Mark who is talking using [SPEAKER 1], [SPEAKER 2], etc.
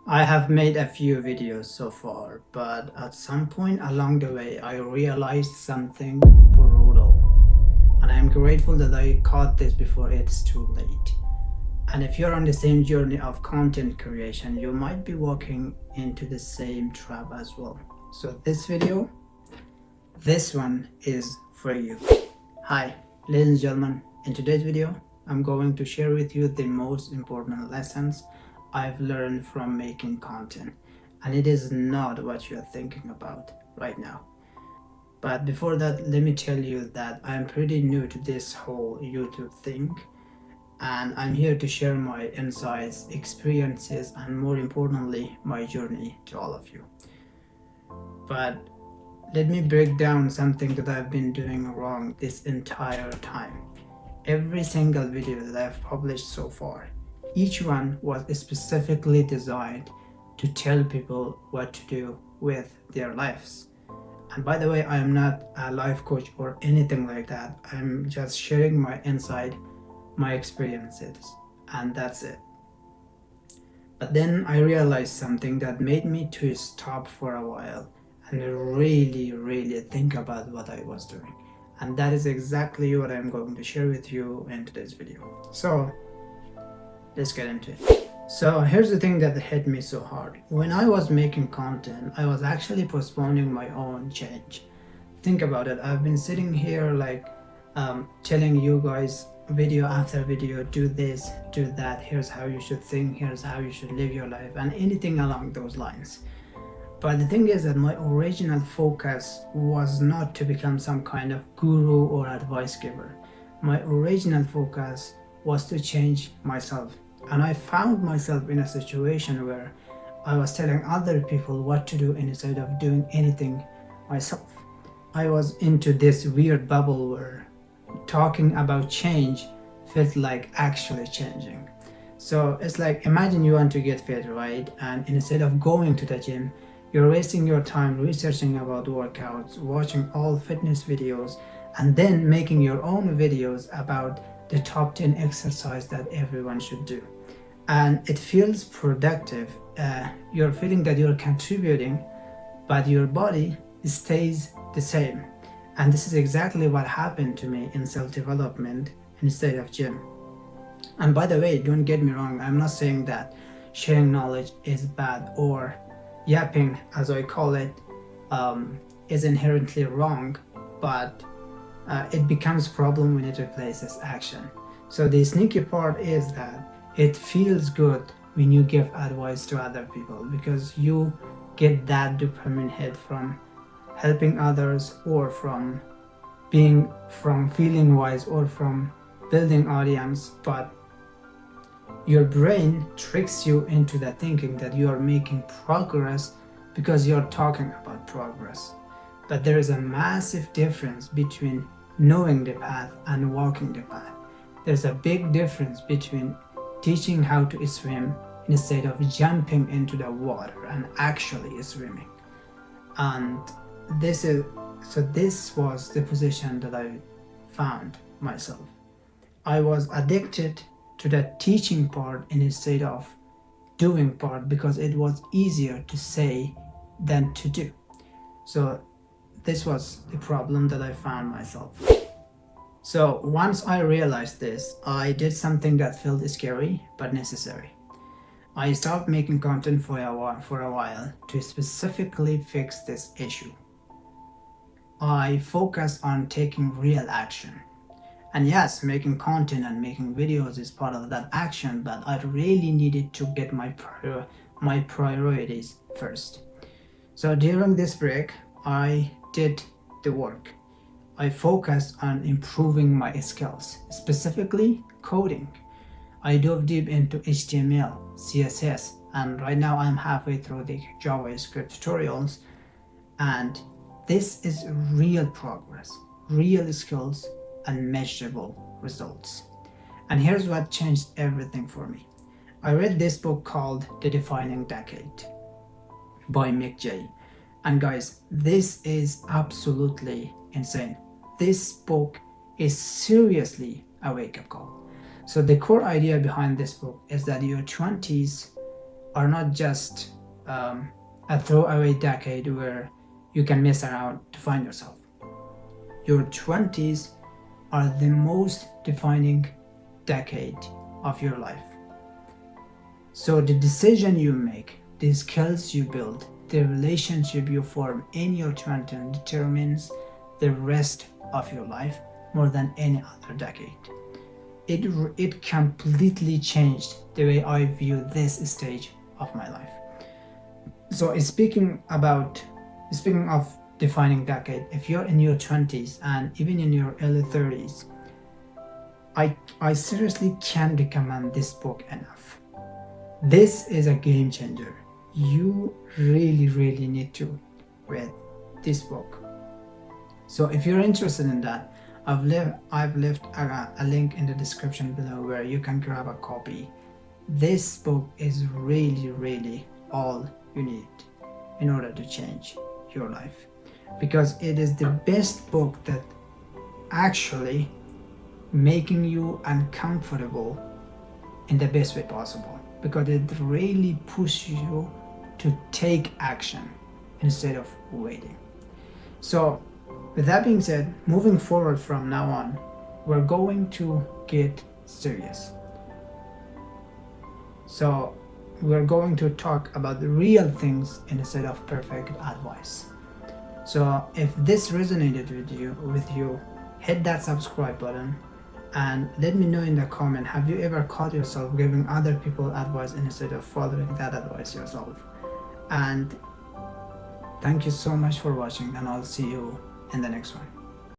[SPEAKER 1] I have made a few videos so far, but at some point along the way I realized something brutal. And I am grateful that I caught this before it's too late. And if you're on the same journey of content creation, you might be walking into the same trap as well. So this one is for you. Hi, ladies and gentlemen. In today's video, I'm going to share with you the most important lessons I've learned from making content. And it is not what you're thinking about right now. But before that, let me tell you that I'm pretty new to this whole YouTube thing. And I'm here to share my insights, experiences, and more importantly, my journey to all of you. But let me break down something that I've been doing wrong this entire time. Every single video that I've published so far, each one was specifically designed to tell people what to do with their lives. And by the way, I am not a life coach or anything like that. I'm just sharing my insight, my experiences, and that's it. But then I realized something that made me to stop for a while and really think about what I was doing. And that is exactly what I'm going to share with you in today's video. So let's get into it. So here's the thing that hit me so hard. When I was making content, I was actually postponing my own change. Think about it. I've been sitting here like telling you guys video after video, do this, do that, here's how you should think, here's how you should live your life, and anything along those lines. But the thing is that my original focus was not to become some kind of guru or advice giver. My original focus was to change myself. And I found myself in a situation where I was telling other people what to do instead of doing anything myself. I was into this weird bubble where talking about change felt like actually changing. So it's like, imagine you want to get fit, right? And instead of going to the gym, you're wasting your time researching about workouts, watching all fitness videos, and then making your own videos about the top 10 exercise that everyone should do. And it feels productive. You're feeling that you're contributing, but your body stays the same. And this is exactly what happened to me in self-development instead of gym. And by the way, don't get me wrong, I'm not saying that sharing knowledge is bad or yapping, as I call it, is inherently wrong, but it becomes a problem when it replaces action. So the sneaky part is that it feels good when you give advice to other people because you get that dopamine hit from helping others or from feeling wise or from building audience, but your brain tricks you into the thinking that you are making progress because you're talking about progress. But there is a massive difference between knowing the path and walking the path. There's a big difference between teaching how to swim instead of jumping into the water and actually swimming. And this was the position that I found myself. I was addicted to the teaching part instead of doing part because it was easier to say than to do. So this was the problem that I found myself. So once I realized this, I did something that felt scary but necessary. I stopped making content for a while to specifically fix this issue. I focused on taking real action. And yes, making content and making videos is part of that action, but I really needed to get my priorities first. So during this break, I did the work. I focused on improving my skills, specifically coding. I dove deep into HTML, CSS, and right now I'm halfway through the JavaScript tutorials. And this is real progress, real skills, and measurable results. And here's what changed everything for me. I read this book called The Defining Decade by Mick J. And guys, this is absolutely insane. This book is seriously a wake-up call. So the core idea behind this book is that your 20s are not just a throwaway decade where you can mess around to find yourself. Your 20s are the most defining decade of your life. So the decision you make, the skills you build, the relationship you form in your 20s determines the rest of your life more than any other decade. It completely changed the way I view this stage of my life. So speaking of defining decade, if you're in your 20s and even in your early 30s, I seriously can't recommend this book enough. This is a game changer. You really need to read this book. So if you're interested in that, I've left a link in the description below where you can grab a copy. This book is really all you need in order to change your life, because it is the best book that actually making you uncomfortable in the best way possible, because it really pushes you to take action instead of waiting. So with that being said, moving forward from now on, we're going to get serious. So we're going to talk about the real things instead of perfect advice. So if this resonated with you, hit that subscribe button and let me know in the comment, have you ever caught yourself giving other people advice instead of following that advice yourself? And thank you so much for watching, and I'll see you in the next one.